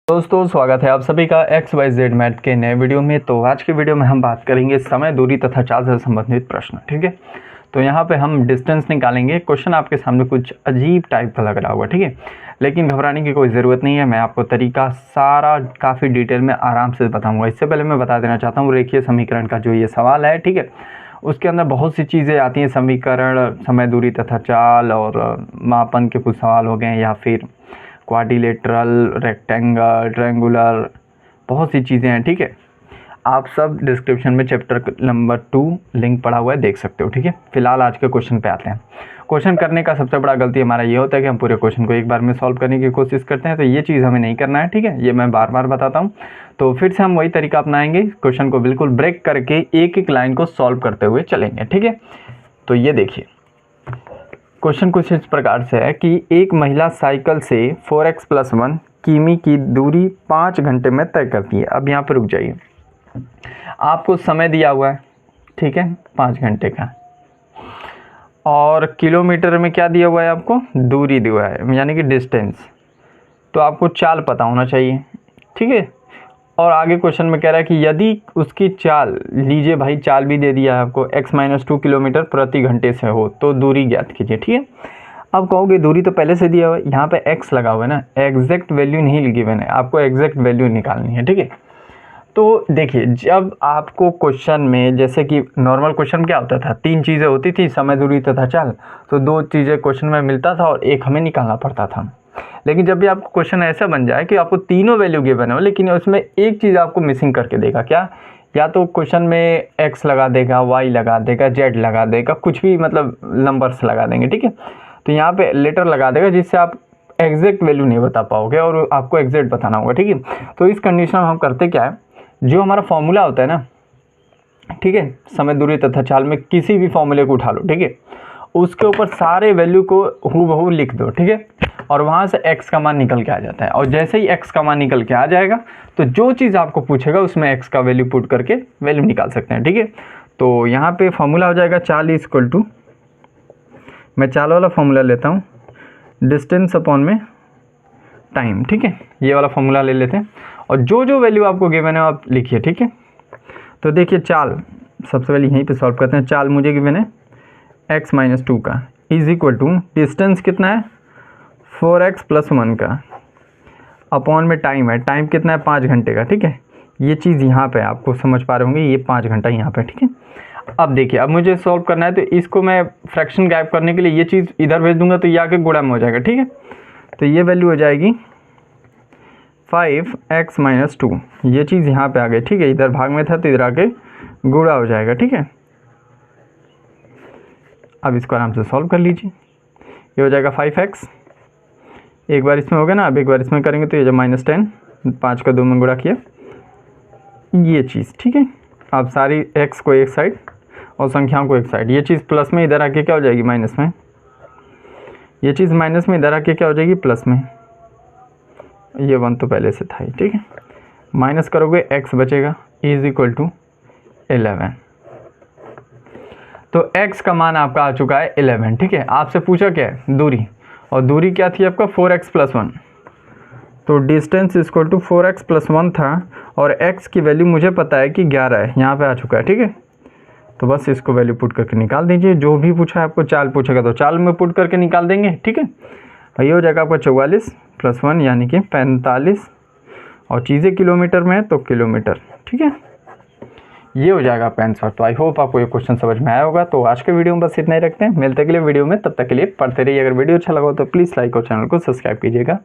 दोस्तों स्वागत है आप सभी का XYZ मैथ के नए वीडियो में। तो आज के वीडियो में हम बात करेंगे समय, दूरी तथा चाल से संबंधित प्रश्न। ठीक है, तो यहाँ पे हम डिस्टेंस निकालेंगे। क्वेश्चन आपके सामने कुछ अजीब टाइप का लग रहा होगा, ठीक है, लेकिन घबराने की कोई ज़रूरत नहीं है। मैं आपको तरीका सारा काफ़ी डिटेल में आराम से बताऊँगा। इससे पहले मैं बता देना चाहता हूँ, रेखीय समीकरण का जो ये सवाल है, ठीक है, उसके अंदर बहुत सी चीज़ें आती हैं। समीकरण, समय, दूरी तथा चाल और मापन के कुछ सवाल हो गए, या फिर क्वाड्रिलेटरल, रेक्टेंगल, ट्रायंगुलर, बहुत सी चीज़ें हैं। ठीक है, आप सब डिस्क्रिप्शन में चैप्टर नंबर 2 लिंक पड़ा हुआ है, देख सकते हो। ठीक है, फिलहाल आज के क्वेश्चन पे आते हैं। क्वेश्चन करने का सबसे बड़ा गलती हमारा ये होता है कि हम पूरे क्वेश्चन को एक बार में सॉल्व करने की कोशिश करते हैं, तो ये चीज़ हमें नहीं करना है। ठीक है, ये मैं बार बार बताता हूँ। तो फिर से हम वही तरीका अपनाएंगे, क्वेश्चन को बिल्कुल ब्रेक करके एक एक लाइन को सॉल्व करते हुए चलेंगे। ठीक है, तो ये देखिए, क्वेश्चन कुछ इस प्रकार से है कि एक महिला साइकिल से 4x+1 किमी की दूरी 5 घंटे में तय करती है। अब यहाँ पर रुक जाइए, आपको समय दिया हुआ है, ठीक है, 5 घंटे का, और किलोमीटर में क्या दिया हुआ है, आपको दूरी दिया हुआ है, यानी कि डिस्टेंस। तो आपको चाल पता होना चाहिए, ठीक है। और आगे क्वेश्चन में कह रहा है कि यदि उसकी चाल, लीजिए भाई चाल भी दे दिया है आपको, x-2 किलोमीटर प्रति घंटे से हो तो दूरी ज्ञात कीजिए। ठीक है, अब कहोगे दूरी तो पहले से दिया हुआ है, यहाँ पे x लगा हुआ है ना, एग्जैक्ट वैल्यू नहीं गिवन है, आपको एग्जैक्ट वैल्यू निकालनी है। ठीक है, तो देखिए, जब आपको क्वेश्चन में, जैसे कि नॉर्मल क्वेश्चन क्या होता था, 3 चीज़ें होती थी, समय, दूरी तथा चाल, तो 2 चीज़ें क्वेश्चन में मिलता था और एक हमें निकालना पड़ता था। लेकिन जब भी आपको क्वेश्चन ऐसा बन जाए कि आपको तीनों वैल्यू गिवन हो, लेकिन उसमें एक चीज़ आपको मिसिंग करके देगा, क्या, या तो क्वेश्चन में x लगा देगा, y लगा देगा, z लगा देगा, कुछ भी मतलब नंबर्स लगा देंगे। ठीक है, तो यहाँ पे लेटर लगा देगा, जिससे आप एग्जैक्ट वैल्यू नहीं बता पाओगे और आपको एग्जैक्ट बताना होगा। ठीक है, तो इस कंडीशन में हम करते क्या है, जो हमारा फॉर्मूला होता है ना, ठीक है, समय, दूरी तथा चाल में किसी भी फॉर्मूले को उठा लो, ठीक है, उसके ऊपर सारे वैल्यू को हूबहू लिख दो। ठीक है, और वहाँ से x का मान निकल के आ जाता है, और जैसे ही x का मान निकल के आ जाएगा तो जो चीज़ आपको पूछेगा उसमें x का वैल्यू पुट करके वैल्यू निकाल सकते हैं। ठीक है, तो यहाँ पे फॉर्मूला हो जाएगा चाल इक्वल टू, मैं चाल वाला फॉर्मूला लेता हूँ, डिस्टेंस अपॉन में टाइम। ठीक है, ये वाला फॉर्मूला ले लेते हैं, और जो जो वैल्यू आपको गिवन है आप लिखिए। ठीक है, तो देखिए चाल सबसे पहले यहीं पे सॉल्व करते हैं। चाल मुझे गिवन है x-2 का इज इक्वल टू डिस्टेंस कितना है 4x+1 का, अपॉन में टाइम है, टाइम कितना है 5 घंटे का। ठीक है, ये चीज़ यहाँ पे आपको समझ पा रहे होंगे, ये 5 घंटा यहाँ पे। ठीक है, अब देखिए, अब मुझे सॉल्व करना है, तो इसको मैं फ्रैक्शन गायब करने के लिए ये चीज़ इधर भेज दूंगा, तो ये आके गुणा में हो जाएगा। ठीक है, तो ये वैल्यू हो जाएगी 5x-2, ये चीज़ यहाँ पे आ गई। ठीक है, इधर भाग में था तो इधर आके गुणा हो जाएगा। ठीक है, अब इसको आराम से सॉल्व कर लीजिए, ये हो जाएगा 5x, एक बार इसमें हो गया ना, अब एक बार इसमें करेंगे तो ये जब -10, 5 का 2 में गुणा किया, ये चीज़। ठीक है, अब सारी x को एक साइड और संख्याओं को एक साइड, ये चीज़ प्लस में इधर आके क्या हो जाएगी माइनस में, ये चीज़ माइनस में इधर आके क्या हो जाएगी प्लस में, ये 1 तो पहले से था ही। ठीक है, माइनस करोगे x बचेगा इज इक्वल टू 11, तो x का मान आपका आ चुका है 11। ठीक है, आपसे पूछा क्या है, दूरी, और दूरी क्या थी आपका 4x+1, तो डिस्टेंस इक्वल टू 4x+1 था, और x की वैल्यू मुझे पता है कि 11 है, यहाँ पे आ चुका है। ठीक है, तो बस इसको वैल्यू पुट करके निकाल दीजिए। जो भी पूछा है आपको, चाल पूछेगा तो चाल में पुट करके निकाल देंगे। ठीक है, ये हो जाएगा आपका 44+1 यानी कि 45, और चीज़ें किलोमीटर में है तो किलोमीटर। ठीक है, ये हो जाएगा आपका आंसर। तो आई होप आपको ये क्वेश्चन समझ में आया होगा। तो आज के वीडियो में बस इतना ही रखते हैं, मिलते हैं अगले वीडियो में, तब तक के लिए पढ़ते रहिए। अगर वीडियो अच्छा लगा हो तो प्लीज़ लाइक और चैनल को सब्सक्राइब कीजिएगा।